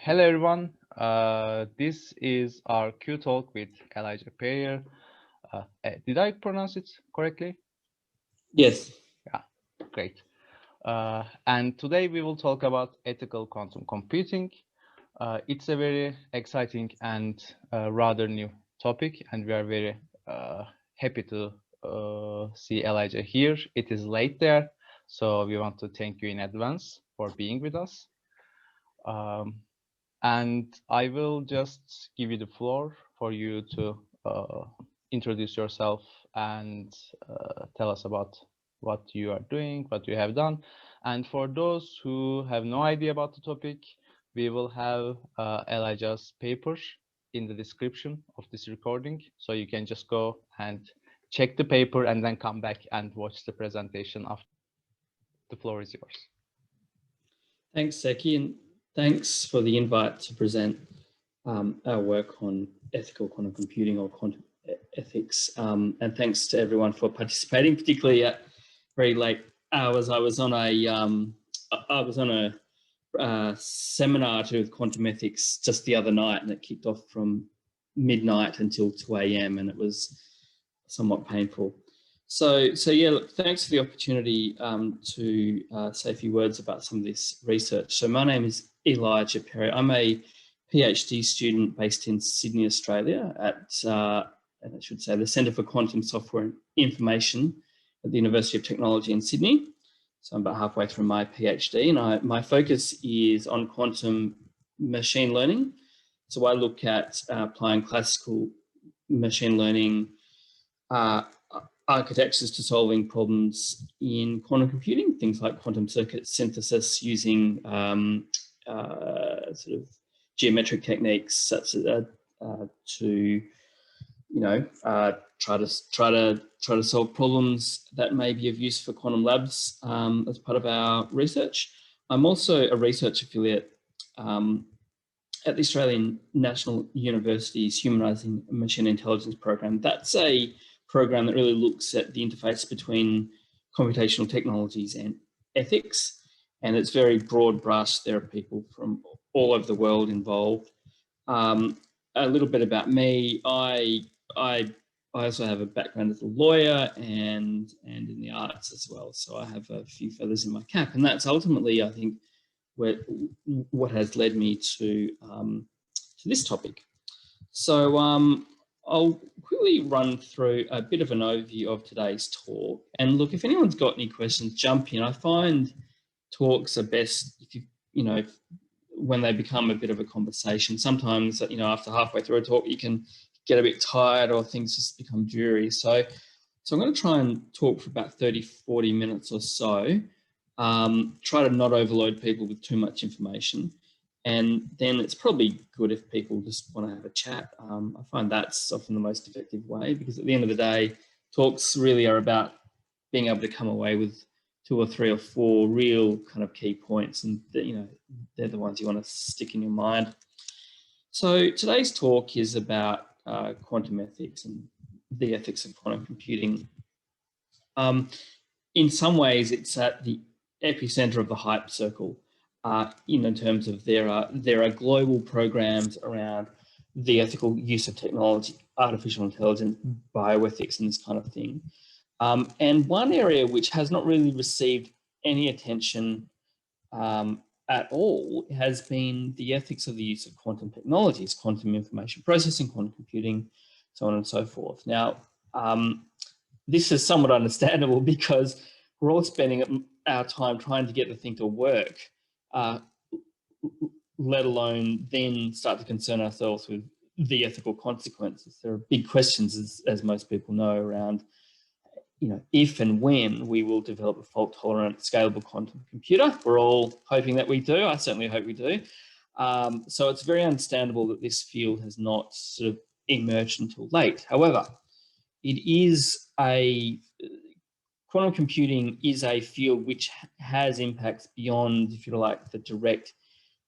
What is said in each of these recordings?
Hello everyone, this is our QTalk with Elija Perrier. Did I pronounce it correctly? Yes. Yeah, great. And today we will talk about ethical quantum computing. It's a very exciting and rather new topic, and we are very happy to see Elija here. It is late there, so we want to thank you in advance for being with us. And I will just give you the floor for you to introduce yourself and tell us about what you are doing, what you have done. And for those who have no idea about the topic, we will have Elijah's paper in the description of this recording. So you can just go and check the paper and then come back and watch the presentation after. The floor is yours. Thanks, Seki, and thanks for the invite to present our work on ethical quantum computing or quantum ethics. And thanks to everyone for participating, particularly at very late hours. I was on a seminar to do with quantum ethics just the other night, and it kicked off from midnight until 2 a.m. and it was somewhat painful. So yeah, look, thanks for the opportunity to say a few words about some of this research. So my name is Elija Perrier. I'm a PhD student based in Sydney, Australia at, I should say, the Centre for Quantum Software and Information at the University of Technology in Sydney. So I'm about halfway through my PhD, and my focus is on quantum machine learning. So I look at applying classical machine learning architectures to solving problems in quantum computing, things like quantum circuit synthesis using sort of geometric techniques such as to try to solve problems that may be of use for quantum labs as part of our research. I'm also a research affiliate at the Australian National University's Humanising Machine Intelligence program. That's a program that really looks at the interface between computational technologies and ethics, and it's very broad brush. There are people from all over the world involved. A little bit about me: I also have a background as a lawyer and in the arts as well. So I have a few feathers in my cap, and that's ultimately, I think, what has led me to this topic. So I'll quickly run through a bit of an overview of today's talk. And look, if anyone's got any questions, jump in. I find talks are best if when they become a bit of a conversation. Sometimes, after halfway through a talk, you can get a bit tired or things just become dreary. So I'm going to try and talk for about 30, 40 minutes or so. Try to not overload people with too much information. And then it's probably good if people just want to have a chat. I find that's often the most effective way, because at the end of the day, talks really are about being able to come away with 2 or 3 or 4 real kind of key points, and they're the ones you want to stick in your mind. So today's talk is about quantum ethics and the ethics of quantum computing. In some ways, it's at the epicenter of the hype circle. In terms of there are global programs around the ethical use of technology, artificial intelligence, bioethics, and this kind of thing. And one area which has not really received any attention at all has been the ethics of the use of quantum technologies, quantum information processing, quantum computing, so on and so forth. Now, this is somewhat understandable because we're all spending our time trying to get the thing to work, let alone then start to concern ourselves with the ethical consequences. There are big questions, as most people know, around if and when we will develop a fault-tolerant, scalable quantum computer. We're all hoping that we do. I certainly hope we do. So it's very understandable that this field has not sort of emerged until late. However, quantum computing is a field which has impacts beyond, if you like, the direct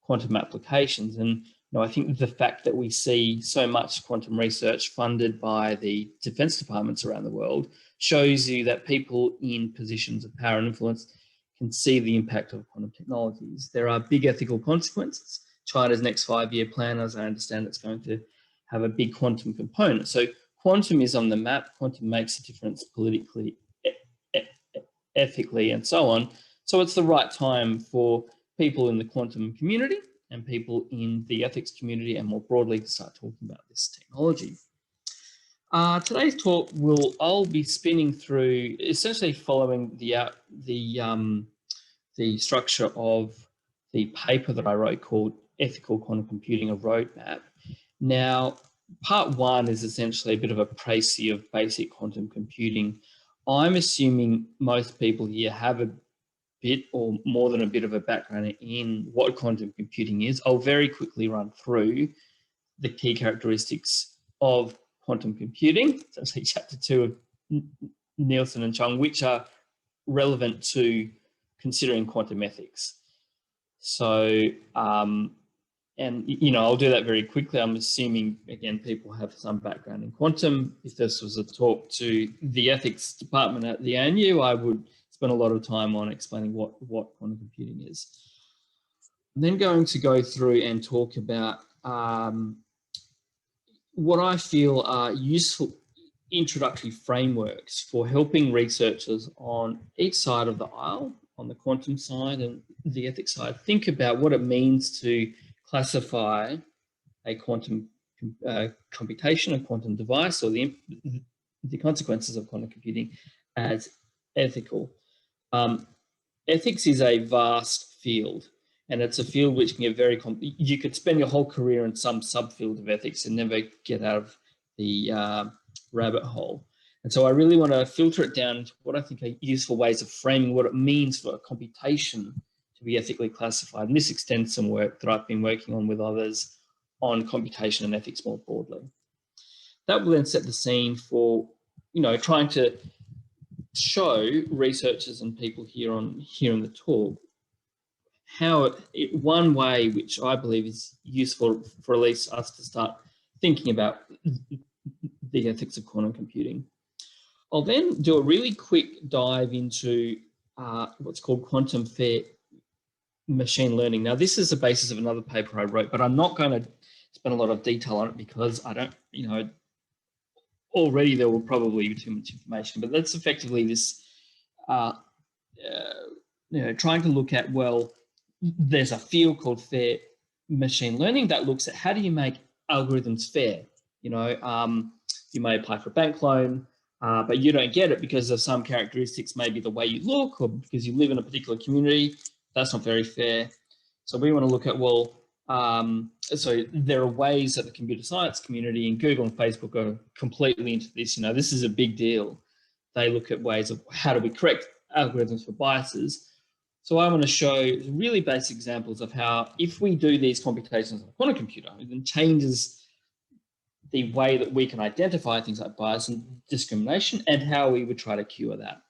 quantum applications. And I think the fact that we see so much quantum research funded by the defense departments around the world shows you that people in positions of power and influence can see the impact of quantum technologies. There are big ethical consequences, China's next 5-year plan, as I understand, it's going to have a big quantum component. So quantum is on the map. Quantum makes a difference politically, ethically, and so on. So it's the right time for people in the quantum community and people in the ethics community and more broadly to start talking about this technology. Today's talk I'll be spinning through, essentially following the structure of the paper that I wrote called Ethical Quantum Computing, a Roadmap. Now, part one is essentially a bit of a précis of basic quantum computing. I'm assuming most people here have a bit or more than a bit of a background in what quantum computing is. I'll very quickly run through the key characteristics of quantum computing, essentially chapter 2 of Nielsen and Chung, which are relevant to considering quantum ethics. So, and I'll do that very quickly. I'm assuming, again, people have some background in quantum. If this was a talk to the ethics department at the ANU, I would spend a lot of time on explaining what quantum computing is. I'm then going to go through and talk about what I feel are useful introductory frameworks for helping researchers on each side of the aisle, on the quantum side and the ethics side, think about what it means to classify a quantum computation, a quantum device, or the consequences of quantum computing as ethical. Ethics is a vast field, and it's a field which can get very you could spend your whole career in some subfield of ethics and never get out of the rabbit hole. And so I really want to filter it down into what I think are useful ways of framing what it means for a computation to be ethically classified. And this extends some work that I've been working on with others on computation and ethics more broadly. That will then set the scene for, trying to show researchers and people here in the talk how one way which I believe is useful for at least us to start thinking about the ethics of quantum computing. I'll then do a really quick dive into what's called quantum fair machine learning. Now, this is the basis of another paper I wrote, but I'm not going to spend a lot of detail on it because I don't, already there will probably be too much information, but that's effectively this, trying to look at, well, there's a field called fair machine learning that looks at how do you make algorithms fair. You may apply for a bank loan, but you don't get it because of some characteristics, maybe the way you look or because you live in a particular community. That's not very fair. So we want to look at, well, so there are ways that the computer science community and Google and Facebook are completely into this. This is a big deal. They look at ways of how do we correct algorithms for biases. So I want to show really basic examples of how if we do these computations on a quantum computer, it then changes the way that we can identify things like bias and discrimination and how we would try to cure that.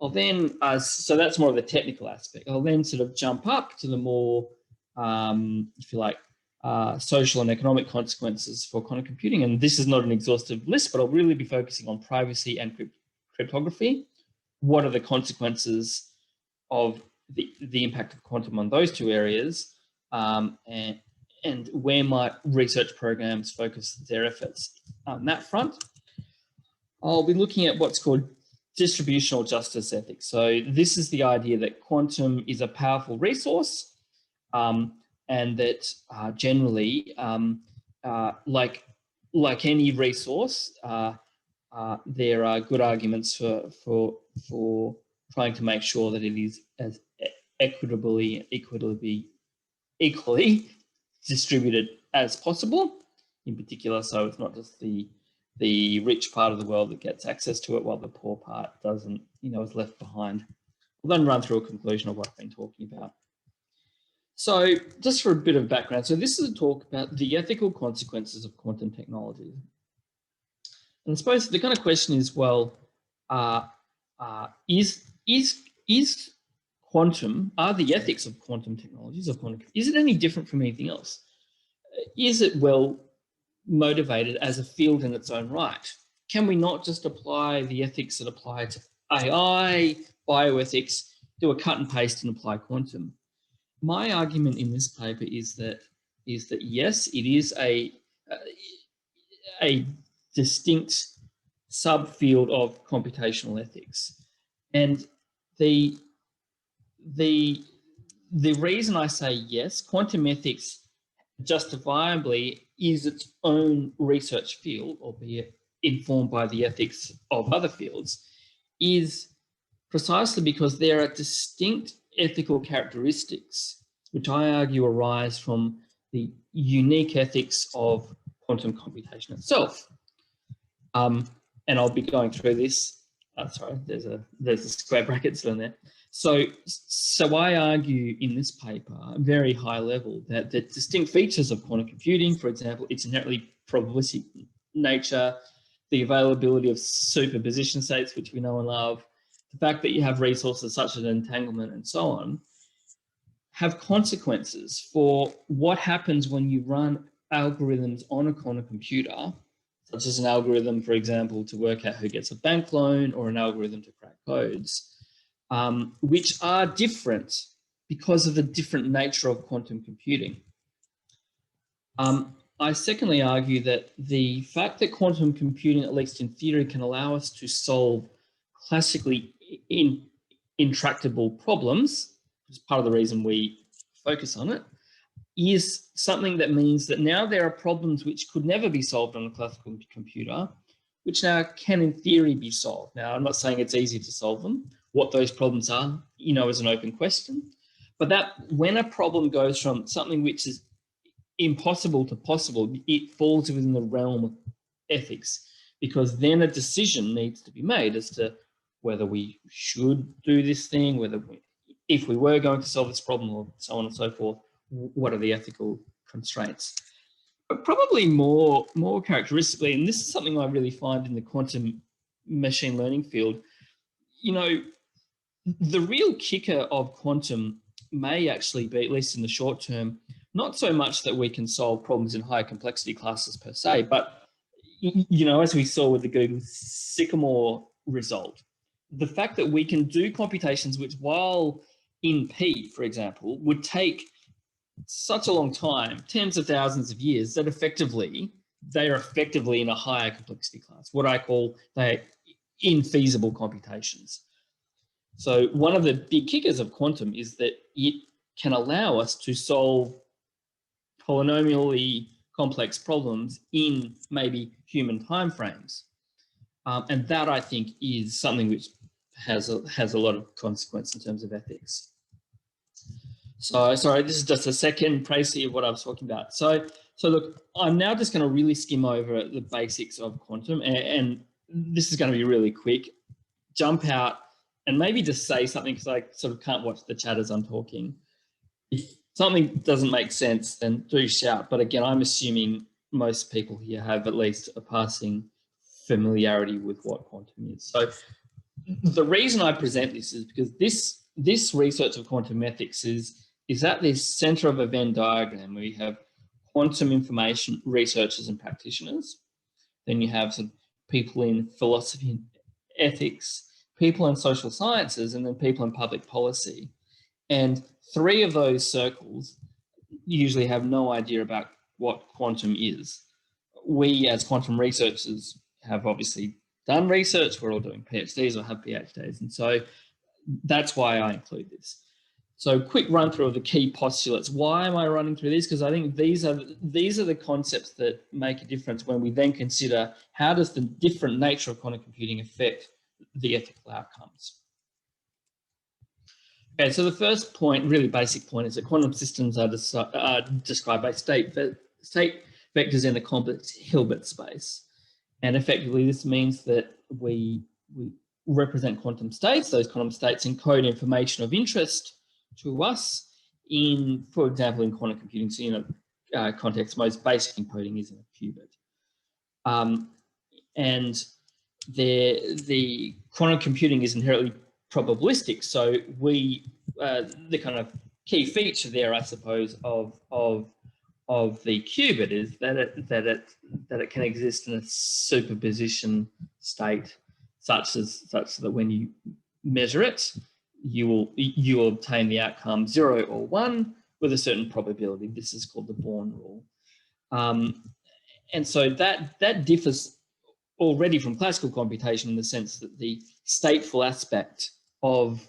I'll then, so that's more of the technical aspect. I'll then sort of jump up to the more, if you like, social and economic consequences for quantum computing. And this is not an exhaustive list, but I'll really be focusing on privacy and cryptography. What are the consequences of the impact of quantum on those two areas, and where might research programs focus their efforts on that front? I'll be looking at what's called distributional justice ethics. So this is the idea that quantum is a powerful resource, and that generally, like any resource, there are good arguments for trying to make sure that it is as equitably equally distributed as possible, in particular, so it's not just the rich part of the world that gets access to it while the poor part doesn't, is left behind. We'll then run through a conclusion of what I've been talking about. So just for a bit of background, so this is a talk about the ethical consequences of quantum technology. And I suppose the kind of question is, well, is quantum, are the ethics of quantum technologies, is it any different from anything else? Is it well motivated as a field in its own right? Can we not just apply the ethics that apply to AI, bioethics, do a cut and paste and apply quantum? My argument in this paper is that is that yes, it is a distinct subfield of computational ethics. And the reason I say yes, quantum ethics justifiably is its own research field, albeit informed by the ethics of other fields, is precisely because there are distinct ethical characteristics which I argue arise from the unique ethics of quantum computation itself. And I'll be going through this. Sorry, there's a square bracket still in there. So I argue in this paper, very high level, that the distinct features of quantum computing, for example, its inherently probabilistic nature, the availability of superposition states, which we know and love, the fact that you have resources such as entanglement and so on, have consequences for what happens when you run algorithms on a quantum computer, such as an algorithm, for example, to work out who gets a bank loan, or an algorithm to crack codes, which are different because of the different nature of quantum computing. I secondly argue that the fact that quantum computing, at least in theory, can allow us to solve classically intractable problems, which is part of the reason we focus on it, is something that means that now there are problems which could never be solved on a classical computer, which now can in theory be solved. Now, I'm not saying it's easy to solve them. What those problems are, is an open question. But that when a problem goes from something which is impossible to possible, it falls within the realm of ethics, because then a decision needs to be made as to whether we should do this thing, if we were going to solve this problem, or so on and so forth, what are the ethical constraints? But probably more characteristically, and this is something I really find in the quantum machine learning field, the real kicker of quantum may actually be, at least in the short term, not so much that we can solve problems in higher complexity classes per se, but as we saw with the Google Sycamore result, the fact that we can do computations which, while in P, for example, would take such a long time, tens of thousands of years, that they are effectively in a higher complexity class, what I call they're infeasible computations. So one of the big kickers of quantum is that it can allow us to solve polynomially complex problems in maybe human timeframes. And that, I think, is something which has a lot of consequence in terms of ethics. So, sorry, this is just a second précis of what I was talking about. So look, I'm now just going to really skim over the basics of quantum, and this is going to be really quick. Jump out and maybe just say something, because I sort of can't watch the chat as I'm talking. If something doesn't make sense, then do shout. But again, I'm assuming most people here have at least a passing familiarity with what quantum is. So the reason I present this is because this research of quantum ethics is at the center of a Venn diagram, where you have quantum information researchers and practitioners. Then you have some people in philosophy and ethics, people in social sciences, and then people in public policy. And three of those circles usually have no idea about what quantum is. We, as quantum researchers, have obviously done research. We're all doing PhDs or have PhDs. And so that's why I include this. So quick run through of the key postulates. Why am I running through these? Because I think these are the concepts that make a difference when we then consider how does the different nature of quantum computing affect the ethical outcomes. Okay, so the first point, really basic point, is that quantum systems are described by state vectors in a complex Hilbert space. And effectively, this means that we represent quantum states. Those quantum states encode information of interest to us in, for example, in quantum computing, so context, most basic encoding is in a qubit. And the quantum computing is inherently probabilistic. So the kind of key feature there, I suppose, of the qubit is that it can exist in a superposition state such that when you measure it, you will obtain the outcome 0 or 1, with a certain probability. This is called the Born rule. And so that differs already from classical computation in the sense that the stateful aspect of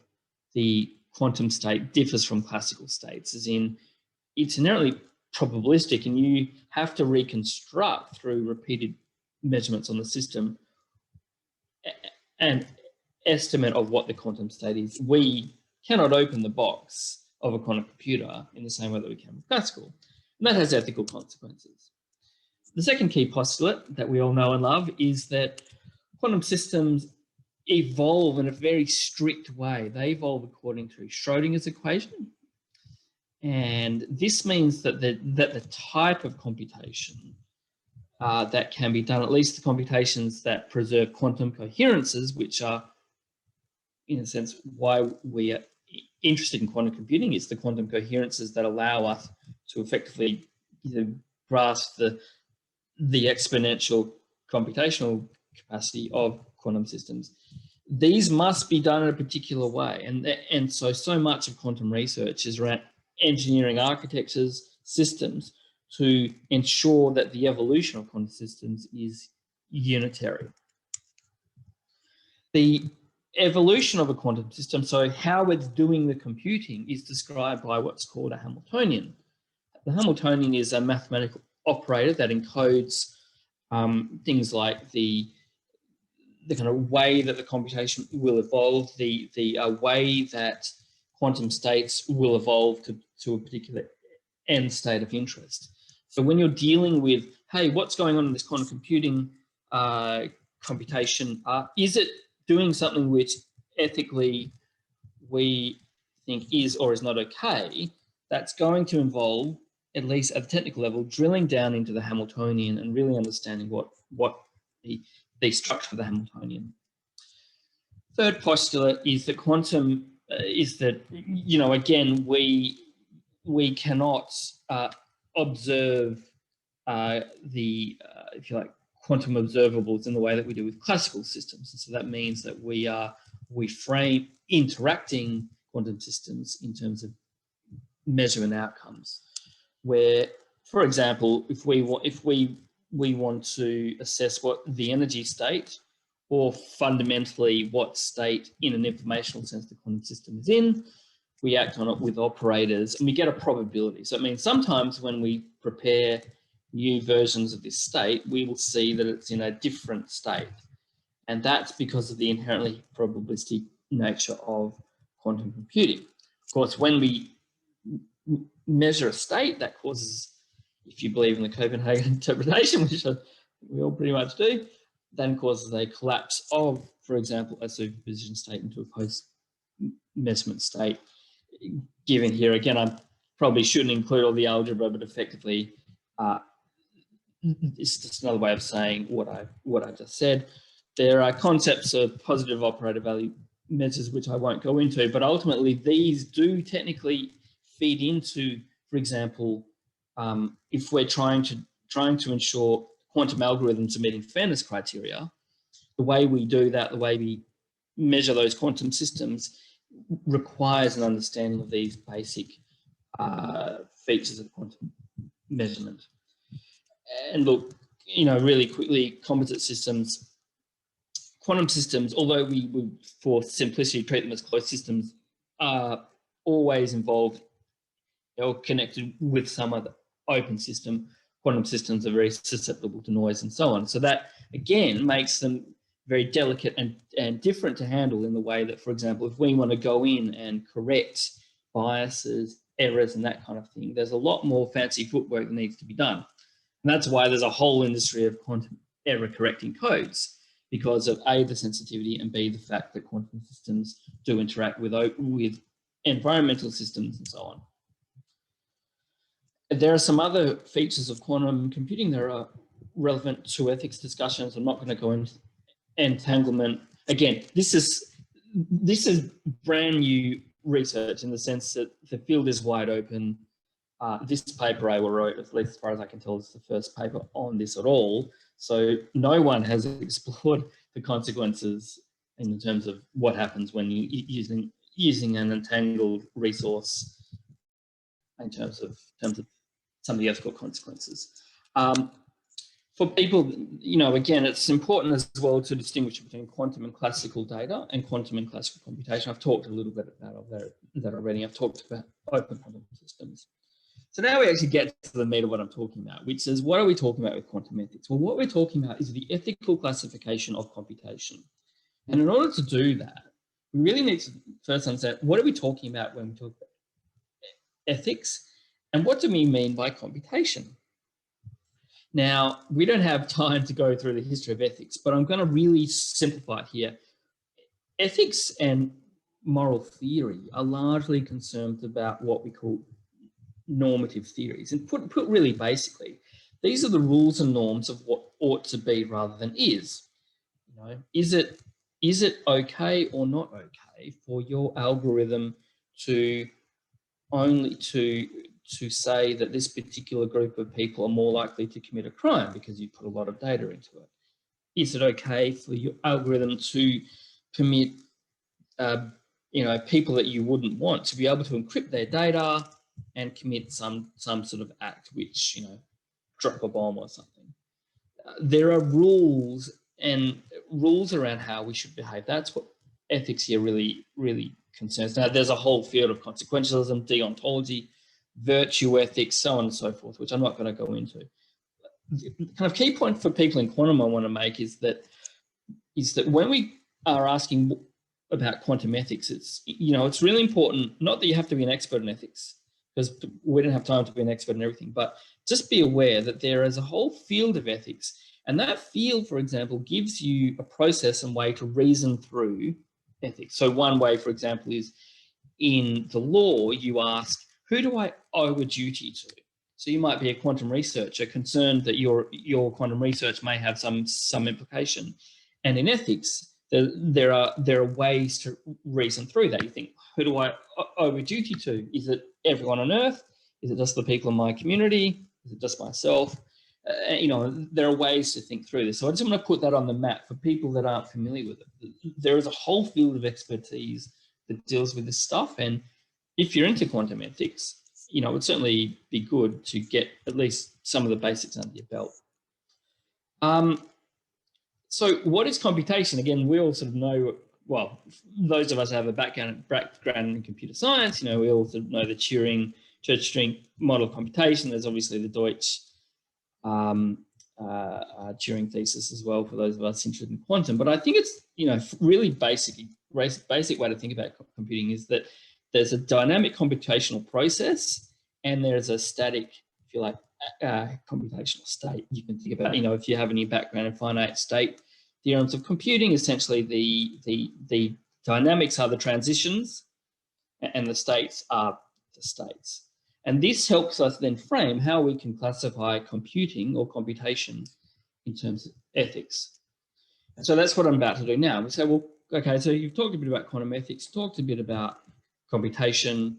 the quantum state differs from classical states, as in it's inherently probabilistic, and you have to reconstruct through repeated measurements on the system an estimate of what the quantum state is. We cannot open the box of a quantum computer in the same way that we can with classical, and that has ethical consequences. The second key postulate that we all know and love is that quantum systems evolve in a very strict way. They evolve according to Schrodinger's equation. And this means that the type of computation that can be done, at least the computations that preserve quantum coherences, which are, in a sense, why we are interested in quantum computing, is the quantum coherences that allow us to effectively grasp the exponential computational capacity of quantum systems. These must be done in a particular way. And so much of quantum research is around engineering architectures, systems, to ensure that the evolution of quantum systems is unitary. The evolution of a quantum system, so how it's doing the computing, is described by what's called a Hamiltonian. The Hamiltonian is a mathematical operator that encodes things like the kind of way that the computation will evolve, the way that quantum states will evolve to a particular end state of interest. So when you're dealing with, hey, what's going on in this quantum computing computation? Is it doing something which ethically we think is or is not okay? That's going to involve, at least at the technical level, drilling down into the Hamiltonian and really understanding what the structure of the Hamiltonian. Third postulate is that quantum is that, again, we cannot observe if you like, quantum observables in the way that we do with classical systems. And so that means that we frame interacting quantum systems in terms of measurement outcomes, where, for example, if we want to assess what the energy state, or fundamentally what state in an informational sense the quantum system is in, we act on it with operators and we get a probability. So it means sometimes when we prepare new versions of this state, we will see that it's in a different state. And that's because of the inherently probabilistic nature of quantum computing. Of course, when we measure a state, that causes, if you believe in the Copenhagen interpretation, which we all pretty much do, then causes a collapse of, for example, a superposition state into a post-measurement state. Given here, again, I probably shouldn't include all the algebra, but effectively, it's just another way of saying what I just said. There are concepts of positive operator value measures, which I won't go into, but ultimately these do technically feed into, for example, if we're trying to ensure quantum algorithms are meeting fairness criteria, the way we do that, the way we measure those quantum systems, requires an understanding of these basic features of quantum measurement. And look, really quickly, composite systems, quantum systems, although we would, for simplicity, treat them as closed systems, are always involved or connected with some other open system. Quantum systems are very susceptible to noise and so on. So that, again, makes them very delicate and different to handle in the way that, for example, if we want to go in and correct biases, errors, and that kind of thing, there's a lot more fancy footwork that needs to be done. And that's why there's a whole industry of quantum error correcting codes, because of A, the sensitivity, and B, the fact that quantum systems do interact with environmental systems and so on. There are some other features of quantum computing that are relevant to ethics discussions. I'm not going to go into entanglement. Again, this is brand new research in the sense that the field is wide open. This paper I wrote, at least as far as I can tell, is the first paper on this at all. So no one has explored the consequences in terms of what happens when you're using an entangled resource in terms of some of the ethical consequences. For people, you know, again, it's important as well to distinguish between quantum and classical data and quantum and classical computation. I've talked a little bit about that already. I've talked about open quantum systems. So now we actually get to the meat of what I'm talking about, which is, what are we talking about with quantum ethics? Well, what we're talking about is the ethical classification of computation. And in order to do that, we really need to first understand, what are we talking about when we talk about ethics, and what do we mean by computation? Now, we don't have time to go through the history of ethics, but I'm going to really simplify it here. Ethics and moral theory are largely concerned about what we call normative theories. And put really basically, these are the rules and norms of what ought to be rather than is. You know, is it okay or not okay for your algorithm to say that this particular group of people are more likely to commit a crime because you put a lot of data into it? Is it okay for your algorithm to permit people that you wouldn't want to be able to encrypt their data and commit some sort of act, which, you know, drop a bomb or something? There are rules around how we should behave. That's what ethics here really, really concerns. Now, there's a whole field of consequentialism, deontology, virtue ethics, so on and so forth, which I'm not going to go into. The kind of key point for people in quantum I want to make is that when we are asking about quantum ethics, it's really important, not that you have to be an expert in ethics, because we don't have time to be an expert in everything, but just be aware that there is a whole field of ethics. And that field, for example, gives you a process and way to reason through ethics. So one way, for example, is in the law, you ask, who do I owe a duty to? So you might be a quantum researcher concerned that your quantum research may have some implication. And in ethics, there are ways to reason through that. You think, who do I owe a duty to? Is it everyone on Earth? Is it just the people in my community? Is it just myself? There are ways to think through this. So I just want to put that on the map for people that aren't familiar with it. There is a whole field of expertise that deals with this stuff. And if you're into quantum ethics, it would certainly be good to get at least some of the basics under your belt. So what is computation? Again, we all sort of know, well, those of us who have a background in computer science, we all sort of know the Church-Turing model of computation. There's obviously the Deutsch Turing thesis as well for those of us interested in quantum. But I think it's, really basic way to think about computing is that there's a dynamic computational process and there's a static, if you like, computational state. You can think about, if you have any background in finite state theorems of computing, essentially the dynamics are the transitions and the states are the states. And this helps us then frame how we can classify computing or computation in terms of ethics. And so that's what I'm about to do now. We say, well, okay, so you've talked a bit about quantum ethics, talked a bit about computation,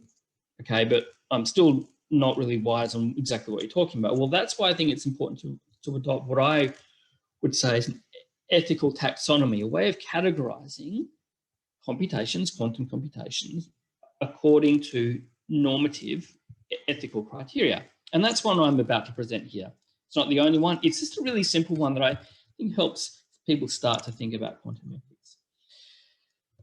okay, but I'm still not really wise on exactly what you're talking about. Well, that's why I think it's important to adopt what I would say is an ethical taxonomy, a way of categorizing computations, quantum computations, according to normative ethical criteria. And that's one I'm about to present here. It's not the only one. It's just a really simple one that I think helps people start to think about quantum ethics.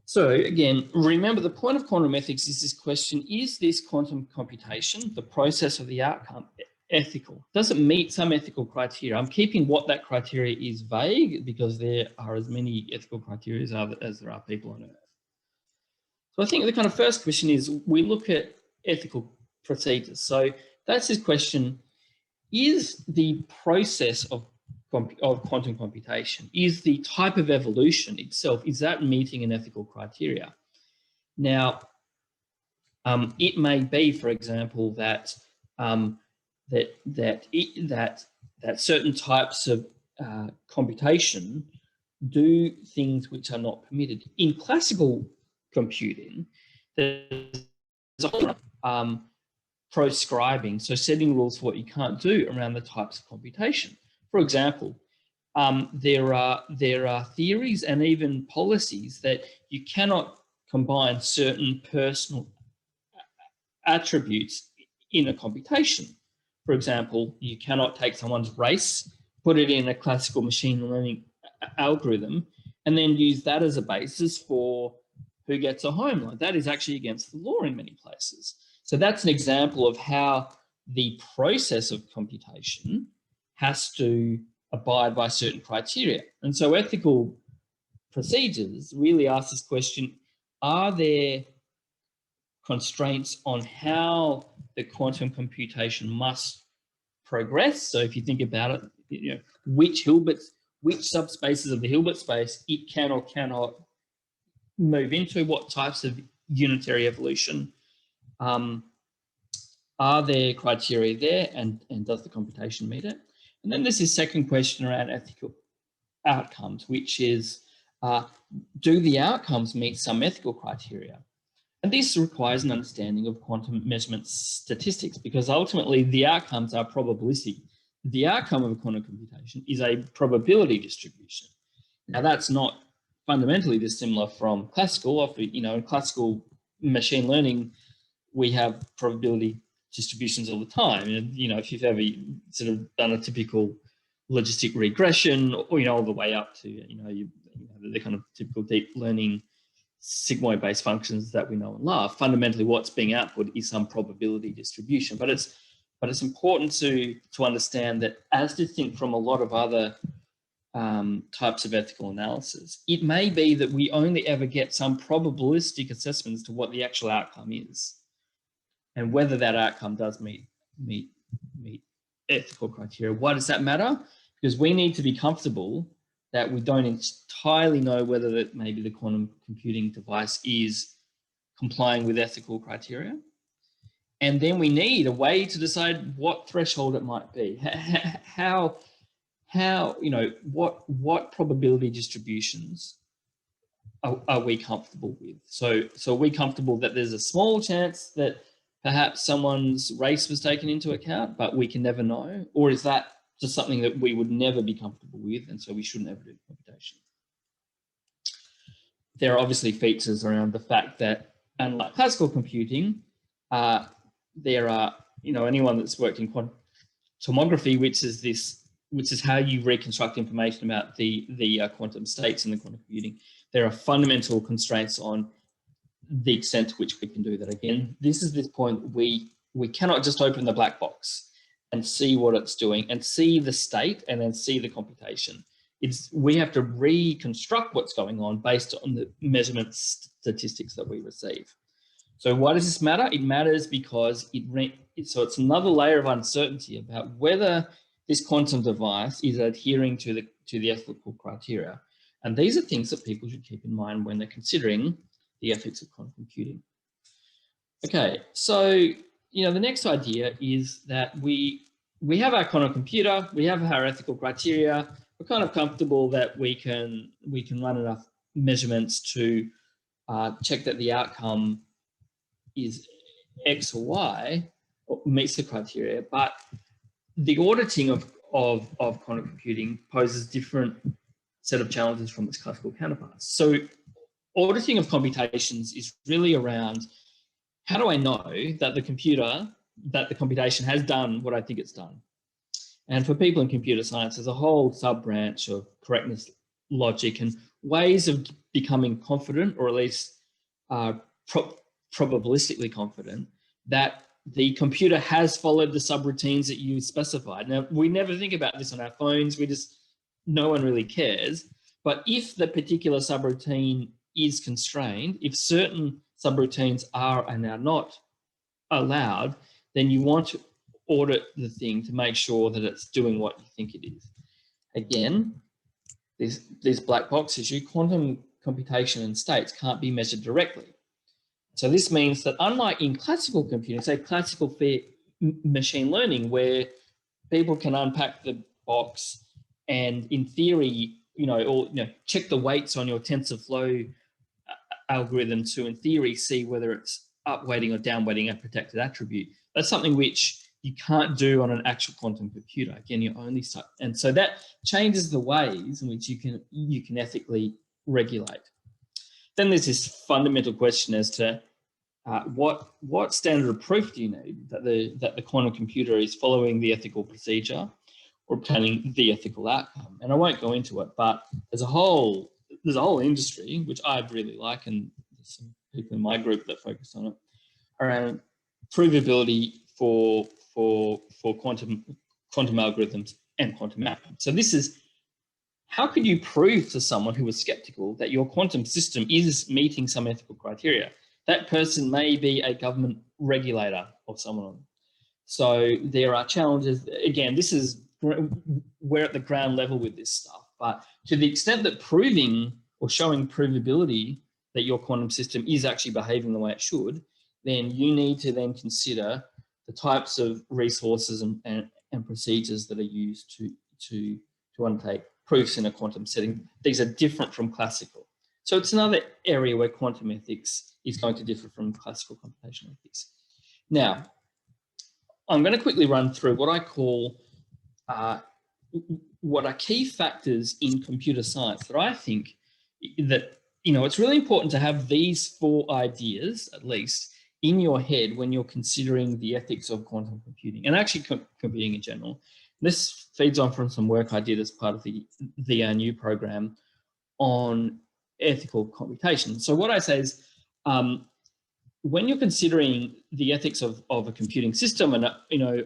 So again, remember the point of quantum ethics is this question, is this quantum computation, the process of the outcome, ethical? Does it meet some ethical criteria? I'm keeping what that criteria is vague because there are as many ethical criteria as there are people on Earth. So I think the kind of first question is we look at ethical procedures. So that's this question, is the process of quantum computation, is the type of evolution itself, is that meeting an ethical criteria? Now, it may be, for example, that certain types of computation do things which are not permitted. In classical computing, there's a whole proscribing, so setting rules for what you can't do around the types of computation. For example, there are theories and even policies that you cannot combine certain personal attributes in a computation. For example, you cannot take someone's race, put it in a classical machine learning algorithm, and then use that as a basis for who gets a home loan. That is actually against the law in many places. So that's an example of how the process of computation has to abide by certain criteria. And so ethical procedures really ask this question: are there constraints on how the quantum computation must progress? So if you think about it, you know, which subspaces of the Hilbert space it can or cannot move into, what types of unitary evolution, are there criteria there, and does the computation meet it? And then there's this second question around ethical outcomes, which is, do the outcomes meet some ethical criteria? And this requires an understanding of quantum measurement statistics, because ultimately the outcomes are probabilistic. The outcome of a quantum computation is a probability distribution. Now, that's not fundamentally dissimilar from classical. Often, you know, in classical machine learning, we have probability distributions all the time. And, you know, if you've ever sort of done a typical logistic regression, or, you know, all the way up to, you know, the kind of typical deep learning sigmoid-based functions that we know and love, fundamentally what's being output is some probability distribution. But it's important to understand that, as distinct from a lot of other types of ethical analysis, it may be that we only ever get some probabilistic assessments to what the actual outcome is, and whether that outcome does meet ethical criteria. Why does that matter? Because we need to be comfortable that we don't entirely know whether that maybe the quantum computing device is complying with ethical criteria. And then we need a way to decide what threshold it might be. How you know, what probability distributions are we comfortable with? So are we comfortable that there's a small chance that perhaps someone's race was taken into account, but we can never know? Or is that just something that we would never be comfortable with, and so we shouldn't ever do the computation? There are obviously features around the fact that, unlike classical computing, there are, you know, anyone that's worked in quantum tomography, which is how you reconstruct information about the quantum states in the quantum computing. There are fundamental constraints on the extent to which we can do that. Again, this is this point, we cannot just open the black box and see what it's doing and see the state and then see the computation. We have to reconstruct what's going on based on the measurement statistics that we receive. So why does this matter? It matters because it's another layer of uncertainty about whether this quantum device is adhering to the ethical criteria. And these are things that people should keep in mind when they're considering the ethics of quantum computing. Okay, so, you know, the next idea is that we have our quantum computer, we have our ethical criteria, we're kind of comfortable that we can run enough measurements to check that the outcome is X or Y, or meets the criteria, but the auditing of quantum computing poses different set of challenges from its classical counterparts. So auditing of computations is really around, how do I know that the computation has done what I think it's done? And for people in computer science, there's a whole sub-branch of correctness logic and ways of becoming confident, or at least probabilistically confident, that the computer has followed the subroutines that you specified. Now, we never think about this on our phones. No one really cares. But if the particular subroutine is constrained, if certain subroutines are and are not allowed, then you want to audit the thing to make sure that it's doing what you think it is. Again, this black box issue, quantum computation and states can't be measured directly. So this means that, unlike in classical computing, say classical machine learning, where people can unpack the box and, in theory, check the weights on your TensorFlow algorithm to, in theory, see whether it's upweighting or downweighting a protected attribute. That's something which you can't do on an actual quantum computer. Again, you only start, and so that changes the ways in which you can ethically regulate. Then there's this fundamental question as to, what standard of proof do you need that the quantum computer is following the ethical procedure or obtaining the ethical outcome? And I won't go into it, but there's a whole industry which I really like, and there's some people in my group that focus on it, around provability for quantum algorithms and quantum outcomes. So this is, how could you prove to someone who is skeptical that your quantum system is meeting some ethical criteria? That person may be a government regulator or someone. So there are challenges. Again, this is, we're at the ground level with this stuff, but to the extent that proving or showing provability that your quantum system is actually behaving the way it should, then you need to then consider the types of resources and procedures that are used to undertake proofs in a quantum setting. These are different from classical. So it's another area where quantum ethics is going to differ from classical computational ethics. Now, I'm going to quickly run through what I call what are key factors in computer science that I think that, it's really important to have these 4 ideas, at least, in your head when you're considering the ethics of quantum computing and actually computing in general. This feeds on from some work I did as part of the new program on ethical computation. So what I say is, when you're considering the ethics of a computing system and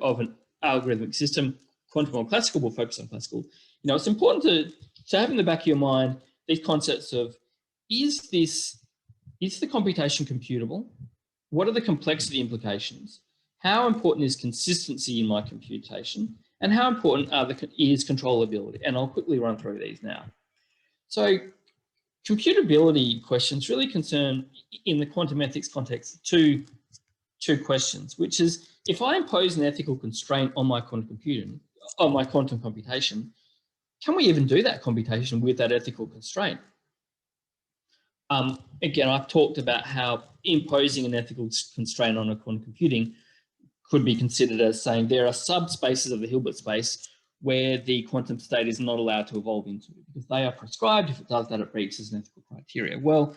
of an algorithmic system, quantum or classical, we'll focus on classical. It's important to have in the back of your mind these concepts of, is the computation computable? What are the complexity implications? How important is consistency in my computation? And how important is controllability? And I'll quickly run through these now. So computability questions really concern, in the quantum ethics context, two questions, which is, if I impose an ethical constraint on my quantum computation, can we even do that computation with that ethical constraint? Again, I've talked about how imposing an ethical constraint on a quantum computing could be considered as saying there are subspaces of the Hilbert space where the quantum state is not allowed to evolve into, because they are prescribed. If it does that, it breaches an ethical criteria. Well,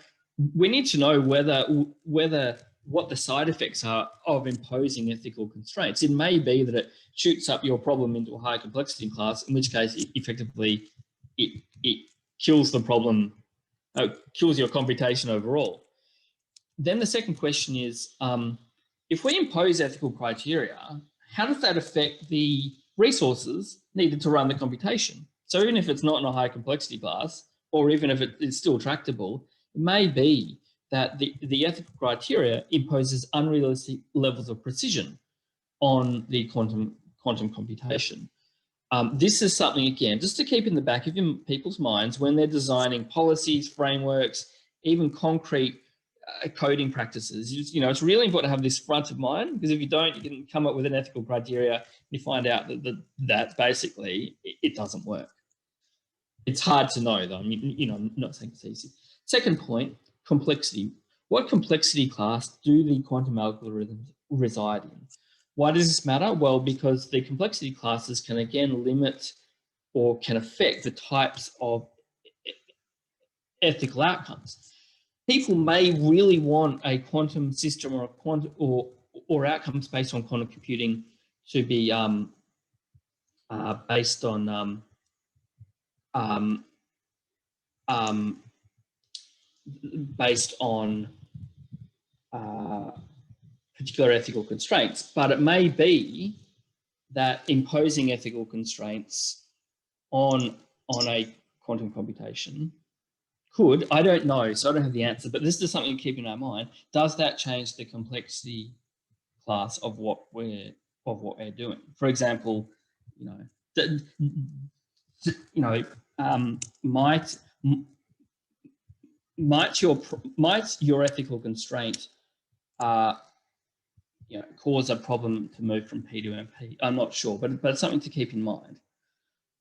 we need to know what the side effects are of imposing ethical constraints. It may be that it shoots up your problem into a higher complexity class, in which case, effectively, it kills the problem, kills your computation overall. Then the second question is, if we impose ethical criteria, how does that affect the resources needed to run the computation? So even if it's not in a high complexity class, or even if it is still tractable, it may be that the ethical criteria imposes unrealistic levels of precision on the quantum computation. This is something, again, just to keep in the back of people's minds when they're designing policies, frameworks, even concrete coding practices. It's really important to have this front of mind, because if you don't, you can come up with an ethical criteria and you find out that basically it doesn't work. It's hard to know, though. I mean, I'm not saying it's easy. Second point, complexity. What complexity class do the quantum algorithms reside in? Why does this matter? Well, because the complexity classes can, again, limit or can affect the types of ethical outcomes. People may really want a quantum system or outcomes based on quantum computing to be based on particular ethical constraints, but it may be that imposing ethical constraints on a quantum computation could, I don't know, so I don't have the answer, but this is something to keep in our mind. Does that change the complexity class of what we're doing? For example, might your ethical constraint cause a problem to move from P to MP? I'm not sure, but it's something to keep in mind.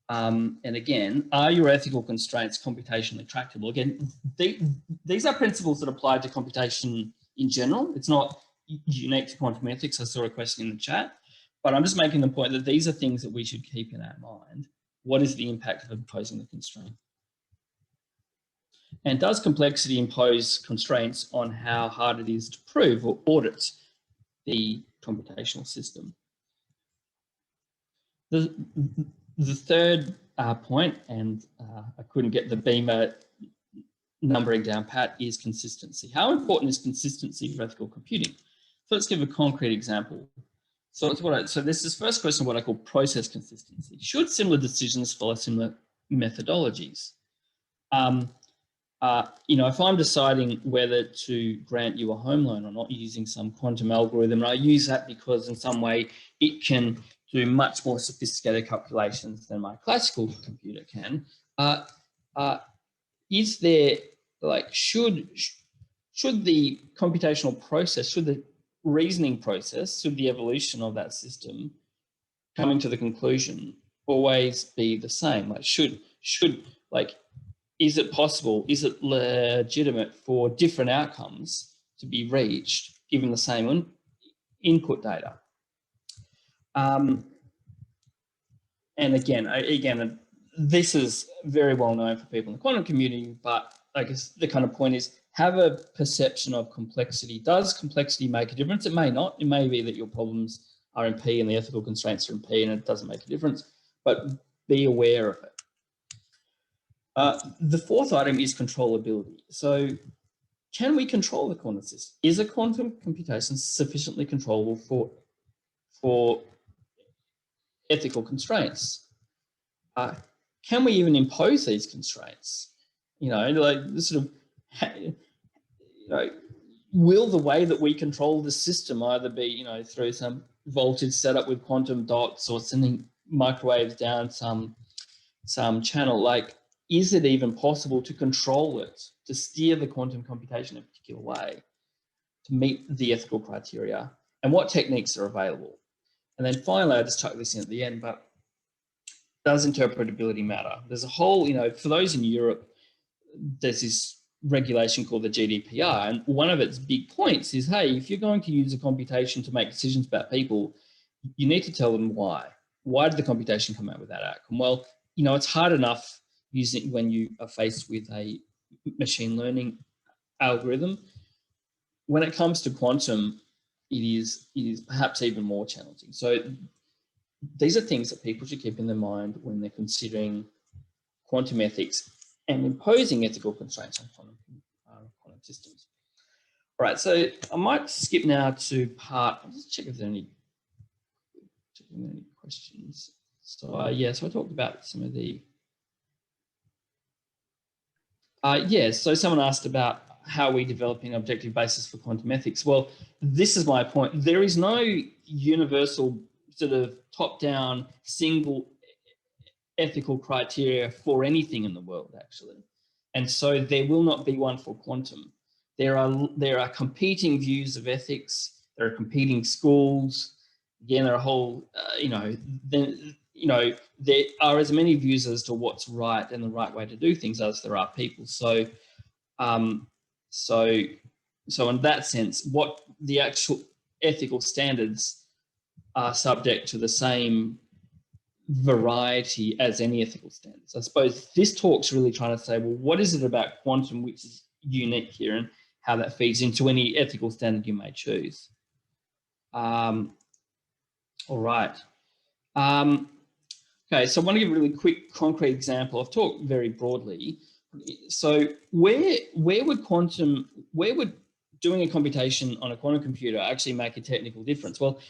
And again, are your ethical constraints computationally tractable? Again, these are principles that apply to computation in general. It's not unique to quantum ethics. I saw a question in the chat, but I'm just making the point that these are things that we should keep in our mind. What is the impact of imposing the constraint? And does complexity impose constraints on how hard it is to prove or audit the computational system? The third point, and I couldn't get the beamer numbering down pat, is consistency. How important is consistency for ethical computing? So let's give a concrete example. So this is first question, what I call process consistency. Should similar decisions follow similar methodologies? If I'm deciding whether to grant you a home loan or not using some quantum algorithm, and I use that because in some way it can do much more sophisticated calculations than my classical computer can, is there, like, should the computational process, should the reasoning process, should the evolution of that system coming to the conclusion always be the same? Like, is it possible, is it legitimate for different outcomes to be reached given the same input data? And again, this is very well known for people in the quantum community, but I guess the kind of point is, have a perception of complexity. Does complexity make a difference? It may not. It may be that your problems are in P and the ethical constraints are in P and it doesn't make a difference, but be aware of it. The fourth item is controllability. So can we control the quantum system? Is a quantum computation sufficiently controllable for ethical constraints? Can we even impose these constraints? Will the way that we control the system either be, through some voltage setup with quantum dots or sending microwaves down some channel? Like, is it even possible to control it, to steer the quantum computation in a particular way to meet the ethical criteria? And what techniques are available? And then finally, I just chuck this in at the end, but does interpretability matter? There's a whole, for those in Europe, there's this regulation called the GDPR, and one of its big points is, hey, if you're going to use a computation to make decisions about people, you need to tell them why. Why did the computation come out with that outcome? Well, it's hard enough using when you are faced with a machine learning algorithm. When it comes to quantum, it is perhaps even more challenging. So these are things that people should keep in their mind when they're considering quantum ethics and imposing ethical constraints on quantum systems. All right, so I might skip now to I'll just check if there are any questions. So so I talked about some of the, so someone asked about how we developing an objective basis for quantum ethics. Well, this is my point. There is no universal sort of top-down single ethical criteria for anything in the world, actually. And so there will not be one for quantum. There are competing views of ethics. There are competing schools. Again, there are a whole, there are as many views as to what's right and the right way to do things as there are people. So, so in that sense, what the actual ethical standards are subject to the same variety as any ethical standards. I suppose this talk's really trying to say, well, what is it about quantum which is unique here and how that feeds into any ethical standard you may choose. All right. Okay, so I want to give a really quick concrete example. I've talked very broadly. So where would doing a computation on a quantum computer actually make a technical difference? Well,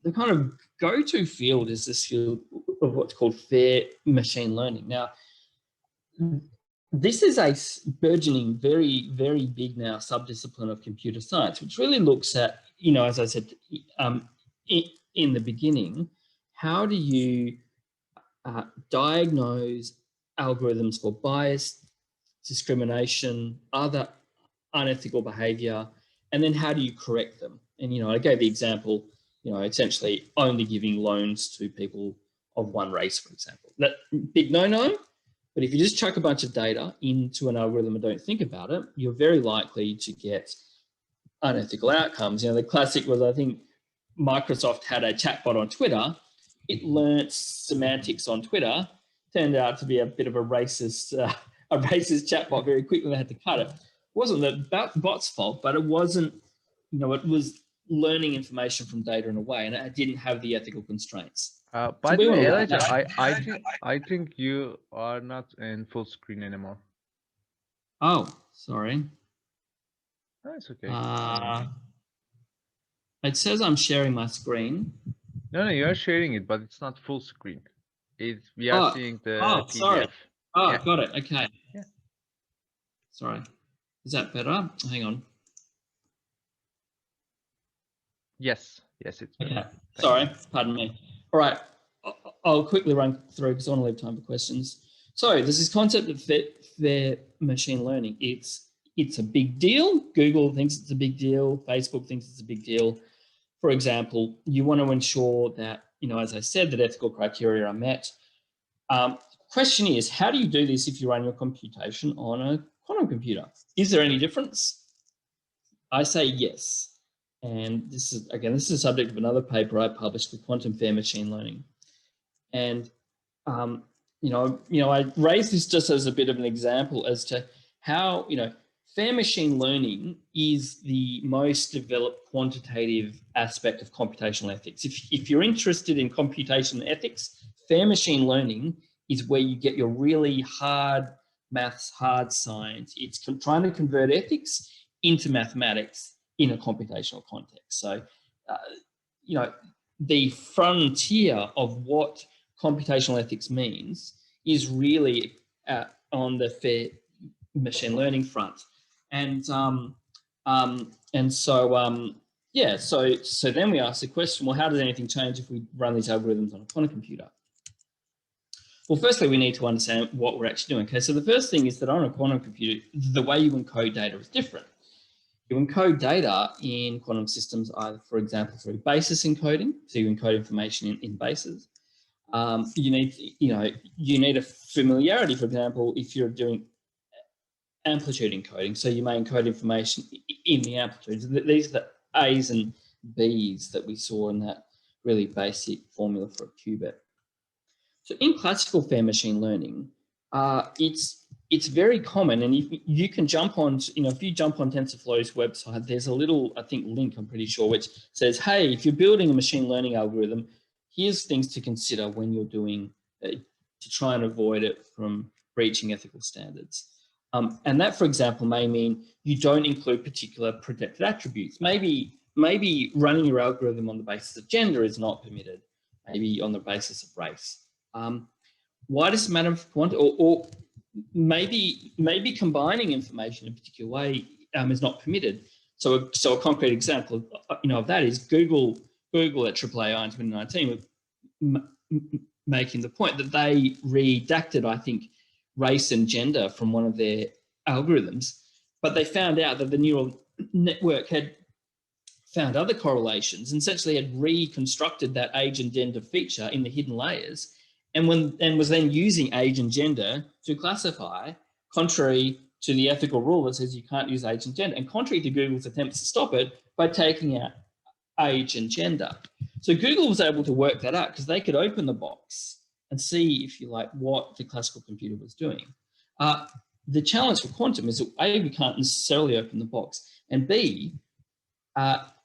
the kind of go-to field is this field of what's called fair machine learning. Now, this is a burgeoning, very, very big now subdiscipline of computer science, which really looks at, as I said in the beginning, how do you diagnose algorithms for bias, discrimination, other unethical behavior, and then how do you correct them? And, I gave the example, essentially only giving loans to people of one race, for example. That big no-no, but if you just chuck a bunch of data into an algorithm and don't think about it, you're very likely to get unethical outcomes. The classic was, I think, Microsoft had a chatbot on Twitter. It learnt semantics on Twitter, turned out to be a bit of a racist a racist chatbot very quickly. They had to cut it. It wasn't the bot's fault, but it wasn't, you know, it was learning information from data in a way, and it didn't have the ethical constraints. By the way, Elijah, I think you are not in full screen anymore. Oh, sorry. No, it's okay. It says I'm sharing my screen. No, you are sharing it, but it's not full screen. We are seeing the PDF. Sorry. Oh, yeah. Got it. Okay. Yeah. Sorry. Is that better? Hang on. Yes, it's better. Okay. Sorry, pardon me. All right. I'll quickly run through because I want to leave time for questions. So there's this concept of fair machine learning. It's a big deal. Google thinks it's a big deal. Facebook thinks it's a big deal. For example, you want to ensure that, you know, as I said, that ethical criteria are met. Question is, how do you do this if you run your computation on a quantum computer? Is there any difference? I say yes. And this is the subject of another paper I published for quantum fair machine learning. And, you know, I raised this just as a bit of an example as to how, you know, fair machine learning is the most developed quantitative aspect of computational ethics. If you're interested in computation ethics, fair machine learning is where you get your really hard maths, hard science. It's trying to convert ethics into mathematics in a computational context. So, you know, the frontier of what computational ethics means is really on the fair machine learning front. And so then we ask the question, well, how does anything change if we run these algorithms on a quantum computer? Well, firstly, we need to understand what we're actually doing. Okay, so the first thing is that on a quantum computer, the way you encode data is different. You encode data in quantum systems either, for example, through basis encoding, so you encode information in bases. You need a familiarity, for example, if you're doing amplitude encoding, so you may encode information in the amplitudes. These are the A's and B's that we saw in that really basic formula for a qubit. So in classical fair machine learning, it's very common, and you can jump on, you know, if you jump on TensorFlow's website, there's a little, I think, link, I'm pretty sure, which says, hey, if you're building a machine learning algorithm, here's things to consider when you're doing, to try and avoid it from breaching ethical standards. And that, for example, may mean you don't include particular protected attributes. Maybe running your algorithm on the basis of gender is not permitted, maybe on the basis of race. Why does it matter for quantum, or maybe combining information in a particular way is not permitted. So a concrete example, you know, of that is Google at AAAI in 2019 making the point that they redacted, I think, race and gender from one of their algorithms, but they found out that the neural network had found other correlations and essentially had reconstructed that age and gender feature in the hidden layers, and was then using age and gender to classify, contrary to the ethical rule that says you can't use age and gender, and contrary to Google's attempts to stop it by taking out age and gender. So Google was able to work that out because they could open the box and see, if you like, what the classical computer was doing. The challenge for quantum is that A, we can't necessarily open the box, and B,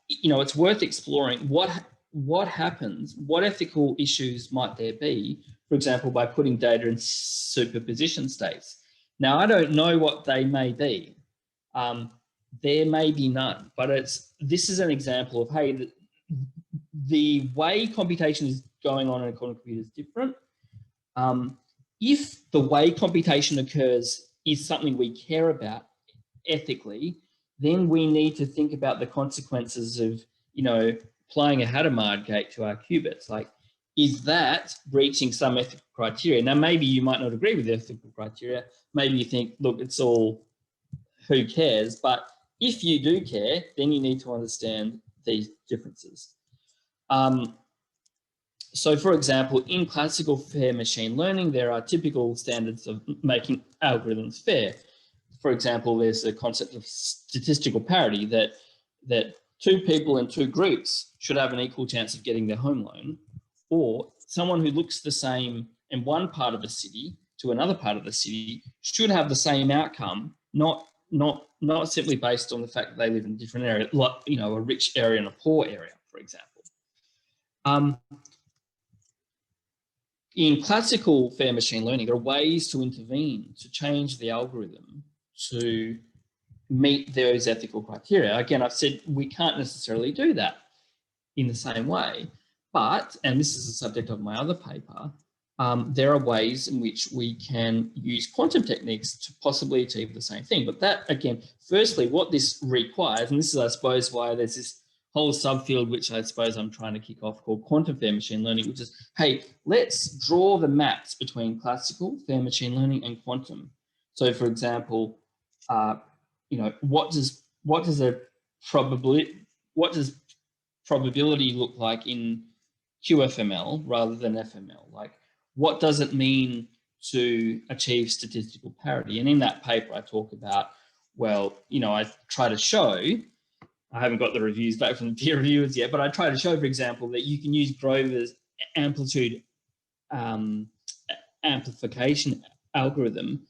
you know, it's worth exploring what happens, what ethical issues might there be, for example, by putting data in superposition states. Now, I don't know what they may be. There may be none, but this is an example of, hey, the way computation is going on in a quantum computer is different. If the way computation occurs is something we care about ethically, then we need to think about the consequences of, you know, applying a Hadamard gate to our qubits. Like, is that breaching some ethical criteria? Now, maybe you might not agree with the ethical criteria. Maybe you think, look, it's all, who cares? But if you do care, then you need to understand these differences. So, for example, in classical fair machine learning, there are typical standards of making algorithms fair. For example, there's the concept of statistical parity, that two people in two groups should have an equal chance of getting their home loan, or someone who looks the same in one part of a city to another part of the city should have the same outcome, not simply based on the fact that they live in a different area, like, you know, a rich area and a poor area, for example. In classical fair machine learning, there are ways to intervene, to change the algorithm to meet those ethical criteria. Again, I've said we can't necessarily do that in the same way, but, and this is the subject of my other paper, there are ways in which we can use quantum techniques to possibly achieve the same thing. But that, again, firstly, what this requires, and this is, I suppose, why there's this whole subfield, which I suppose I'm trying to kick off, called quantum fair machine learning, which is, hey, let's draw the maps between classical fair machine learning and quantum. So, for example, you know, what does probability look like in QFML rather than FML? Like, what does it mean to achieve statistical parity? And in that paper, I talk about, well, you know, I try to show, I haven't got the reviews back from the peer reviewers yet, but I try to show, for example, that you can use Grover's amplitude amplification algorithm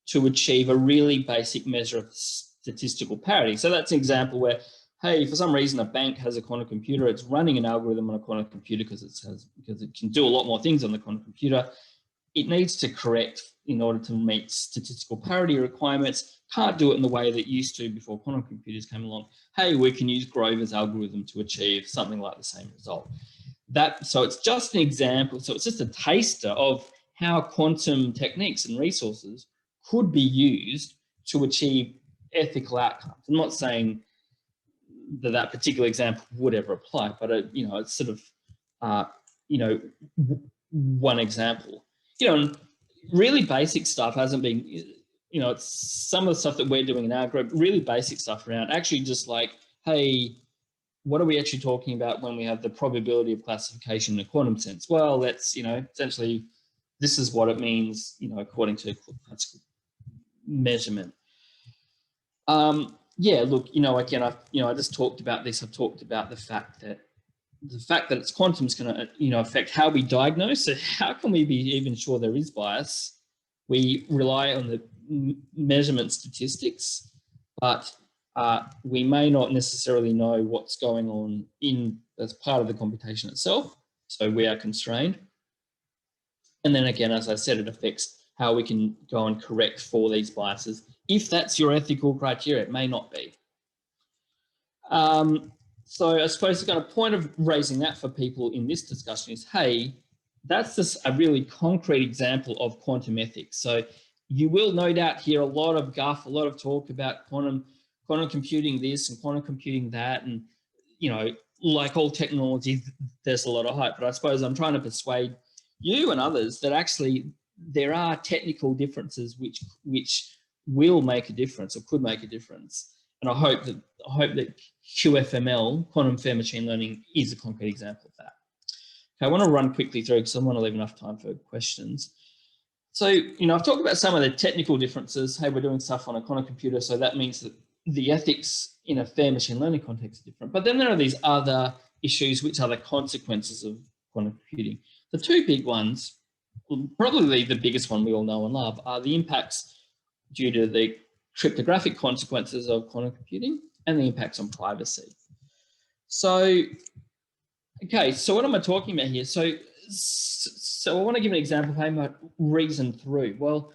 to achieve a really basic measure of statistical parity. So that's an example where, hey, for some reason a bank has a quantum computer, it's running an algorithm on a quantum computer because it can do a lot more things on the quantum computer. It needs to correct in order to meet statistical parity requirements. Can't do it in the way that it used to before quantum computers came along. Hey, we can use Grover's algorithm to achieve something like the same result. So it's just an example. So it's just a taster of how quantum techniques and resources could be used to achieve ethical outcomes. I'm not saying that particular example would ever apply, but you know, it's sort of you know, one example. You know, really basic stuff hasn't been, you know, it's some of the stuff that we're doing in our group, really basic stuff around actually just like, hey, what are we actually talking about when we have the probability of classification in a quantum sense? Well, that's, you know, essentially this is what it means, you know, according to classical measurement. Yeah, look, you know, again, I just talked about this. I've talked about the fact that it's quantum is going to, you know, affect how we diagnose. So how can we be even sure there is bias? We rely on the measurement statistics, but we may not necessarily know what's going on as part of the computation itself. So we are constrained. And then again, as I said, it affects how we can go and correct for these biases. If that's your ethical criteria, it may not be. So I suppose the kind of point of raising that for people in this discussion is, hey, that's just a really concrete example of quantum ethics. So you will no doubt hear a lot of guff, a lot of talk about quantum computing this and quantum computing that. And, you know, like all technology, there's a lot of hype. But I suppose I'm trying to persuade you and others that actually there are technical differences which will make a difference or could make a difference. And I hope that QFML, quantum fair machine learning, is a concrete example of that. Okay, I want to run quickly through because I want to leave enough time for questions. So, you know, I've talked about some of the technical differences. Hey, we're doing stuff on a quantum computer, so that means that the ethics in a fair machine learning context are different. But then there are these other issues which are the consequences of quantum computing. The two big ones, probably the biggest one we all know and love, are the impacts due to the cryptographic consequences of quantum computing and the impacts on privacy. So, okay, so what am I talking about here? So I want to give an example of how I might reason through. Well,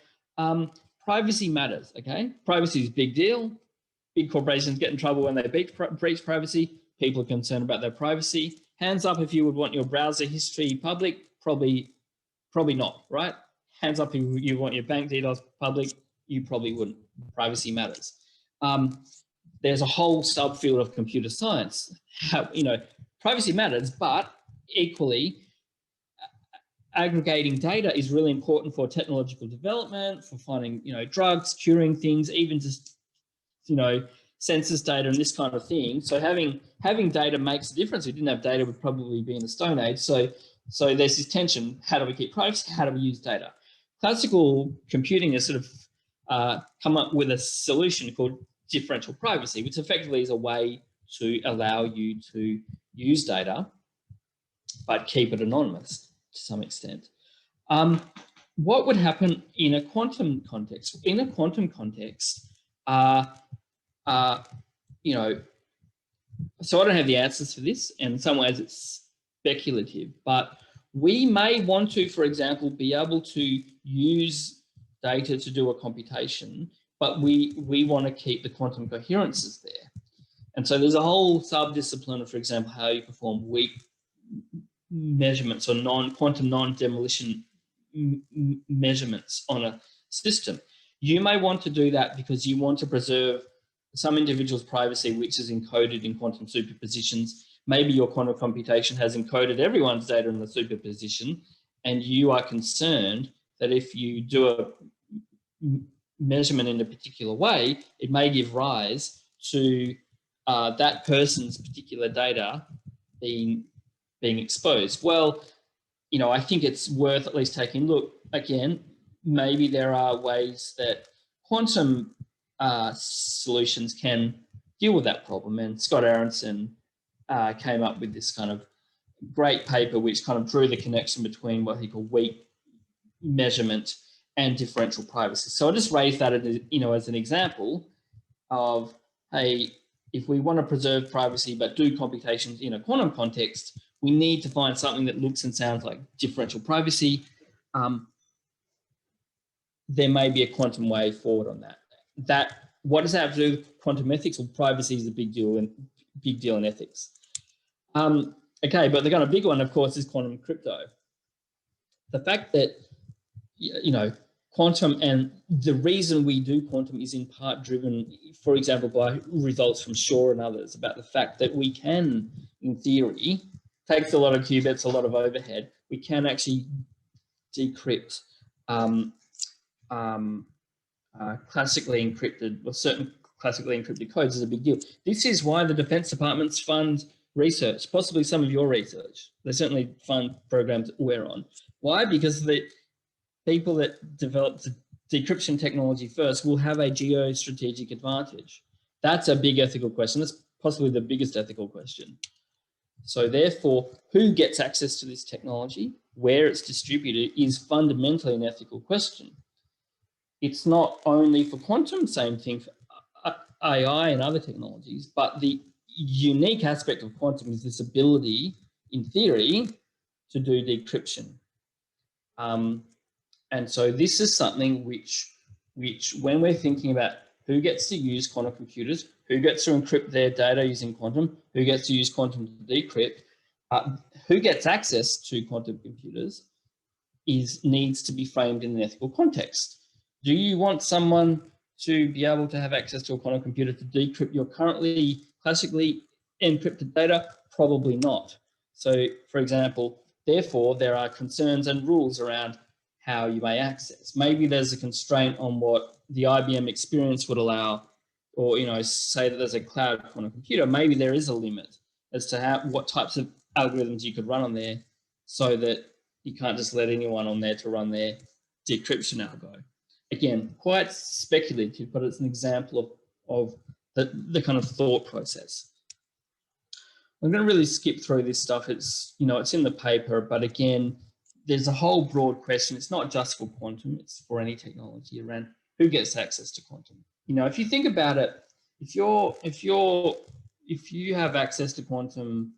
privacy matters, okay? Privacy is a big deal. Big corporations get in trouble when they breach privacy. People are concerned about their privacy. Hands up if you would want your browser history public. Probably not, right? Hands up if you want your bank details public. You probably wouldn't. Privacy matters. There's a whole subfield of computer science. You know, privacy matters, but equally, aggregating data is really important for technological development, for finding, you know, drugs, curing things, even just, you know, census data and this kind of thing. So having data makes a difference. If we didn't have data, we'd probably be in the Stone Age. So there's this tension. How do we keep privacy? How do we use data? Classical computing has sort of come up with a solution called differential privacy, which effectively is a way to allow you to use data, but keep it anonymous to some extent. what would happen in a quantum context? In a quantum context, you know, so I don't have the answers for this, and in some ways it's speculative, but we may want to, for example, be able to use data to do a computation, but we want to keep the quantum coherences there. And so there's a whole subdiscipline of, for example, how you perform weak measurements or quantum non-demolition measurements on a system. You may want to do that because you want to preserve some individual's privacy, which is encoded in quantum superpositions. Maybe your quantum computation has encoded everyone's data in the superposition, and you are concerned that if you do a measurement in a particular way, it may give rise to that person's particular data being exposed. Well, you know, I think it's worth at least taking a look. Again, maybe there are ways that quantum solutions can deal with that problem. And Scott Aronson came up with this kind of great paper which kind of drew the connection between what he called weak measurement and differential privacy. So I just raised that as, you know, as an example of, hey, if we want to preserve privacy but do computations in a quantum context, we need to find something that looks and sounds like differential privacy. There may be a quantum way forward on that. What does that have to do with quantum ethics? Well, privacy is a big deal in ethics. Okay, but the kind of big one, of course, is quantum crypto. The fact that, you know, quantum, and the reason we do quantum is in part driven, for example, by results from Shaw and others about the fact that we can, in theory, takes a lot of qubits, a lot of overhead, we can actually decrypt classically encrypted, or certain classically encrypted codes is a big deal. This is why the Defense Departments fund research, possibly some of your research. They certainly fund programs that we're on. Why? Because the people that develop the decryption technology first will have a geostrategic advantage. That's a big ethical question. That's possibly the biggest ethical question. So therefore, who gets access to this technology, where it's distributed, is fundamentally an ethical question. It's not only for quantum, same thing for AI and other technologies, but the unique aspect of quantum is this ability, in theory, to do decryption. And so this is something which when we're thinking about who gets to use quantum computers, who gets to encrypt their data using quantum, who gets to use quantum to decrypt, who gets access to quantum computers needs to be framed in an ethical context. Do you want someone to be able to have access to a quantum computer to decrypt your currently classically encrypted data? Probably not. So, for example, therefore, there are concerns and rules around how you may access. Maybe there's a constraint on what the IBM experience would allow, or, you know, say that there's a cloud quantum computer. Maybe there is a limit as to what types of algorithms you could run on there, so that you can't just let anyone on there to run their decryption algo. Again, quite speculative, but it's an example of the kind of thought process. I'm going to really skip through this stuff. It's, you know, it's in the paper, but again, there's a whole broad question. It's not just for quantum, it's for any technology around who gets access to quantum. You know, if you think about it, if you have access to quantum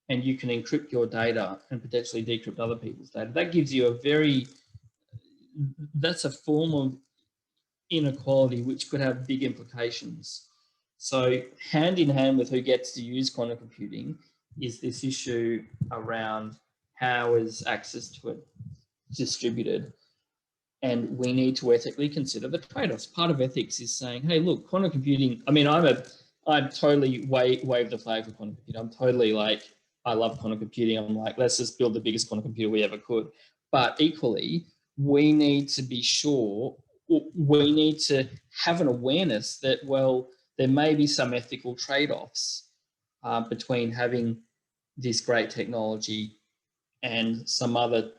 and you can encrypt your data and potentially decrypt other people's data, that gives you that's a form of inequality which could have big implications. So hand in hand with who gets to use quantum computing is this issue around how is access to it distributed. And we need to ethically consider the trade-offs. Part of ethics is saying, hey, look, quantum computing, I mean, I'm totally wave the flag for quantum computing. I'm totally like, I love quantum computing. I'm like, let's just build the biggest quantum computer we ever could. But equally, we need to be sure, we need to have an awareness that, well, there may be some ethical trade-offs between having this great technology and some other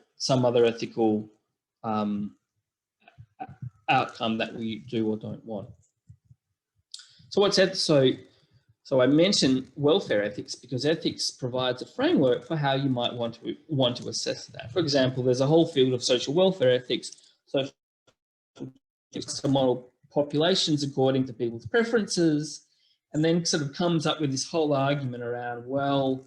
ethical outcome that we do or don't want. So what's that? So I mentioned welfare ethics because ethics provides a framework for how you might want to assess that. For example, there's a whole field of social welfare ethics social to model populations according to people's preferences, and then sort of comes up with this whole argument around, well,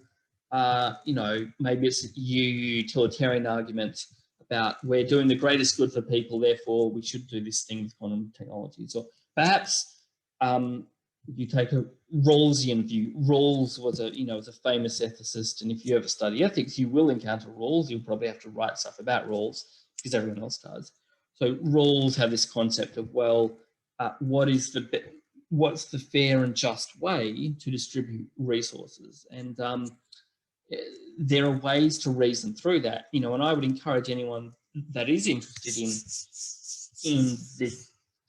you know, maybe it's a utilitarian argument about we're doing the greatest good for people, therefore we should do this thing with quantum technologies. Or perhaps you take a Rawlsian view. Rawls was a famous ethicist, and if you ever study ethics, you will encounter Rawls. You'll probably have to write stuff about Rawls because everyone else does. So Rawls have this concept of, well, what's the fair and just way to distribute resources? And there are ways to reason through that, you know, and I would encourage anyone that is interested in the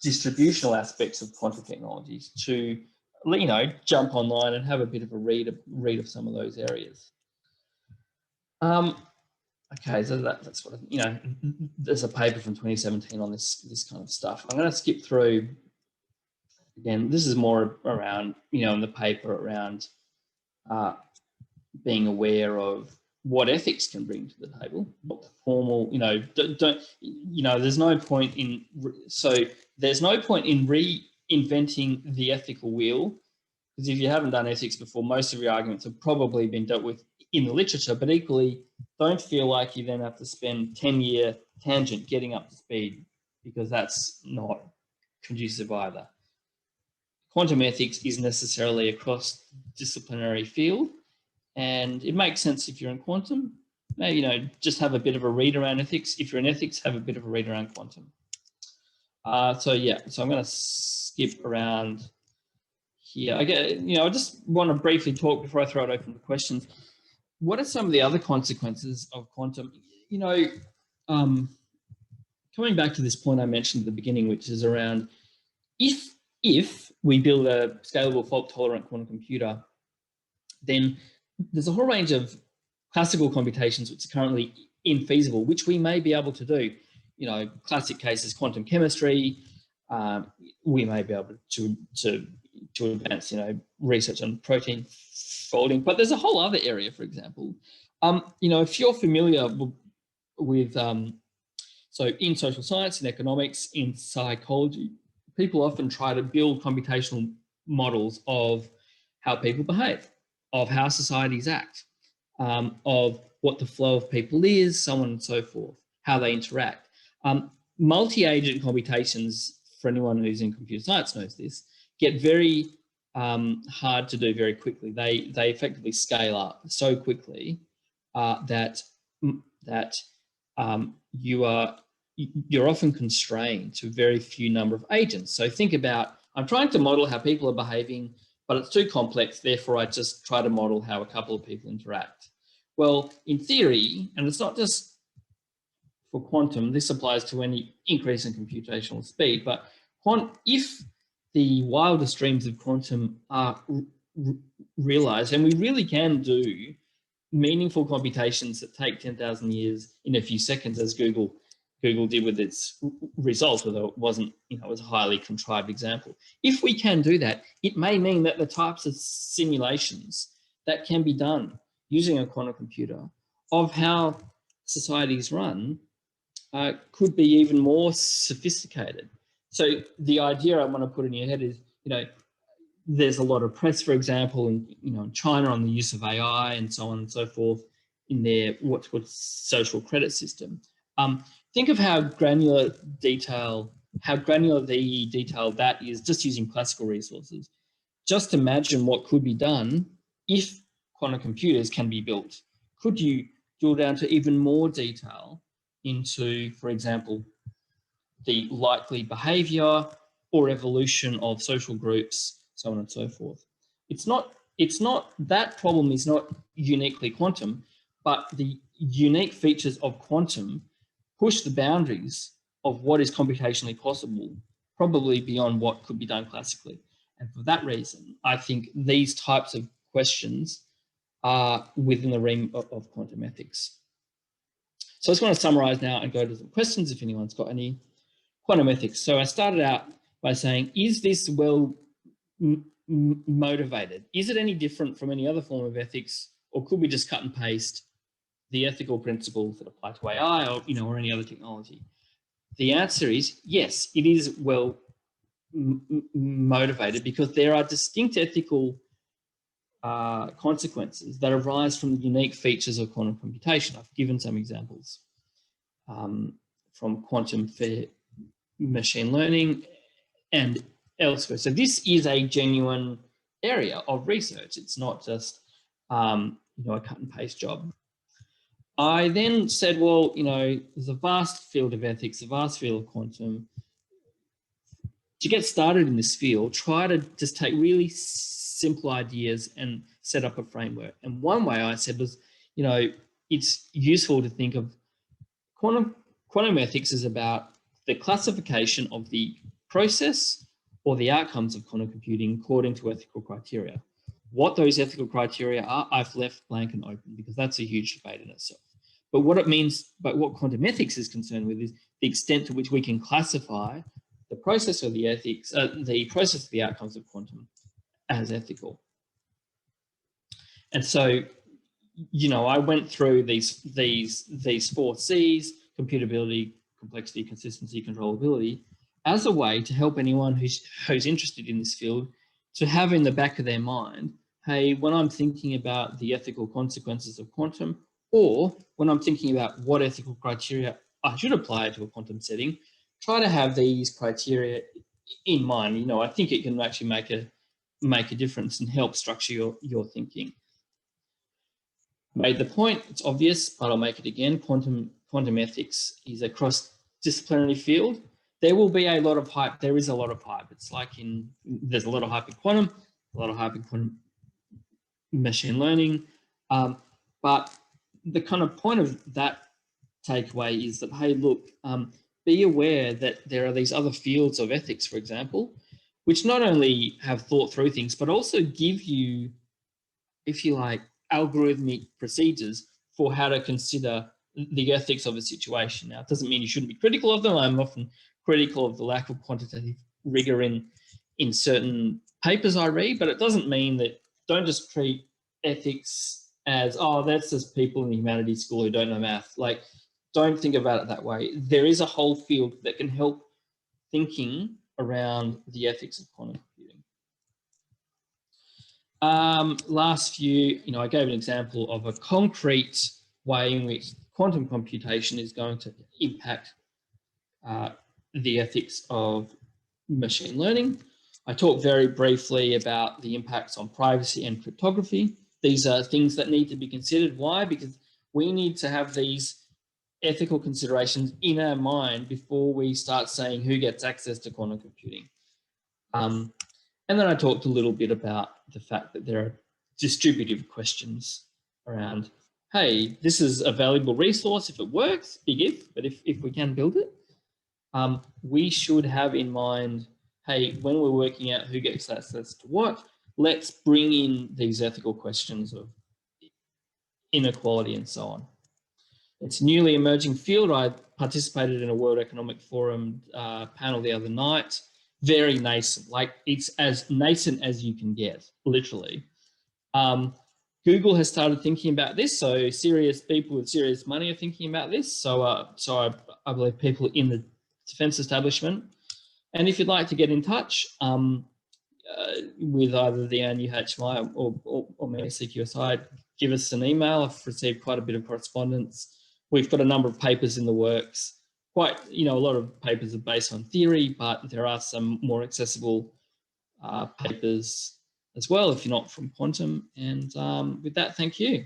distributional aspects of quantum technologies to, you know, jump online and have a bit of a read of some of those areas. Okay, so that's what, you know, there's a paper from 2017 on this kind of stuff. I'm going to skip through. Again, this is more around, you know, in the paper around being aware of what ethics can bring to the table. What the formal, you know, there's no point in reinventing the ethical wheel, because if you haven't done ethics before, most of your arguments have probably been dealt with in the literature, but equally don't feel like you then have to spend 10-year tangent getting up to speed, because that's not conducive either. Quantum ethics is necessarily a cross-disciplinary field, and it makes sense if you're in quantum, maybe, you know, just have a bit of a read around ethics. If you're in ethics, have a bit of a read around quantum. So I'm going to skip around here. I just want to briefly talk before I throw it open to questions. What are some of the other consequences of quantum? You know, coming back to this point I mentioned at the beginning, which is around if we build a scalable, fault-tolerant quantum computer, then there's a whole range of classical computations which are currently infeasible, which we may be able to do. You know, classic cases, quantum chemistry. We may be able to advance, you know, research on protein folding. But there's a whole other area, for example. You know, if you're familiar with, so in social science, in economics, in psychology, people often try to build computational models of how people behave, of how societies act, of what the flow of people is, so on and so forth, how they interact. Multi-agent computations, for anyone who's in computer science knows this, get very hard to do very quickly. They effectively scale up so quickly that you're often constrained to a very few number of agents. So think about, I'm trying to model how people are behaving, but it's too complex, therefore I just try to model how a couple of people interact. Well, in theory, and it's not just for quantum, this applies to any increase in computational speed, but if the wildest dreams of quantum are realized, and we really can do meaningful computations that take 10,000 years in a few seconds, as Google did with its result, although it wasn't, you know, it was a highly contrived example. If we can do that, it may mean that the types of simulations that can be done using a quantum computer of how societies run could be even more sophisticated. So the idea I want to put in your head is, you know, there's a lot of press, for example, in China on the use of AI and so on and so forth in their what's called social credit system. Think of how granular detail that is just using classical resources. Just imagine what could be done if quantum computers can be built. Could you drill down to even more detail into, for example, the likely behavior or evolution of social groups, so on and so forth? It's not that problem is not uniquely quantum, but the unique features of quantum push the boundaries of what is computationally possible, probably beyond what could be done classically. And for that reason, I think these types of questions are within the realm of quantum ethics. So I just want to summarize now and go to some questions if anyone's got any. Quantum ethics. So I started out by saying, is this well motivated? Is it any different from any other form of ethics, or could we just cut and paste the ethical principles that apply to AI or any other technology? the answer is yes, it is well motivated, because there are distinct ethical consequences that arise from the unique features of quantum computation. I've given some examples from quantum for machine learning and elsewhere. So this is a genuine area of research. It's not just a cut and paste job. I then said, well, there's a vast field of ethics, a vast field of quantum. To get started in this field, try to just take really simple ideas and set up a framework. And one way I said was, it's useful to think of quantum ethics as about the classification of the process or the outcomes of quantum computing according to ethical criteria. What those ethical criteria are, I've left blank and open, because that's a huge debate in itself. But what it means, but what quantum ethics is concerned with, is the extent to which we can classify the process or the ethics, the process of the outcomes of quantum as ethical. And so, I went through these 4 C's: computability, complexity, consistency, controllability, as a way to help anyone who's interested in this field to have in the back of their mind, hey, when I'm thinking about the ethical consequences of quantum, or when I'm thinking about what ethical criteria I should apply to a quantum setting, try to have these criteria in mind. I think it can actually make a difference and help structure your thinking. Made the point, it's obvious, but I'll make it again. Quantum ethics is a cross-disciplinary field. There will be a lot of hype. There is a lot of hype. It's like there's a lot of hype in quantum, a lot of hype in quantum machine learning. But the kind of point of that takeaway is that, hey, look, be aware that there are these other fields of ethics, for example, which not only have thought through things, but also give you, if you like, algorithmic procedures for how to consider the ethics of a situation. Now, it doesn't mean you shouldn't be critical of them. I'm often critical of the lack of quantitative rigor in certain papers I read, but it doesn't mean that don't just treat ethics as, oh, that's just people in the humanities school who don't know math. Like, don't think about it that way. There is a whole field that can help thinking around the ethics of quantum computing. Last few, I gave an example of a concrete way in which quantum computation is going to impact the ethics of machine learning. I talked very briefly about the impacts on privacy and cryptography. These are things that need to be considered. Why? Because we need to have these ethical considerations in our mind before we start saying who gets access to quantum computing. And then I talked a little bit about the fact that there are distributive questions around, hey, this is a valuable resource if it works, big if, but if we can build it, we should have in mind, hey, when we're working out who gets access to what, let's bring in these ethical questions of inequality and so on. It's a newly emerging field. I participated in a World Economic Forum panel the other night. Very nascent, like it's as nascent as you can get, literally. Google has started thinking about this, so serious people with serious money are thinking about this. So I believe people in the defence establishment. And if you'd like to get in touch with either the NUHMI or me, CQSI, give us an email. I've received quite a bit of correspondence. We've got a number of papers in the works. Quite, a lot of papers are based on theory, but there are some more accessible papers as well if you're not from quantum. And with that, thank you.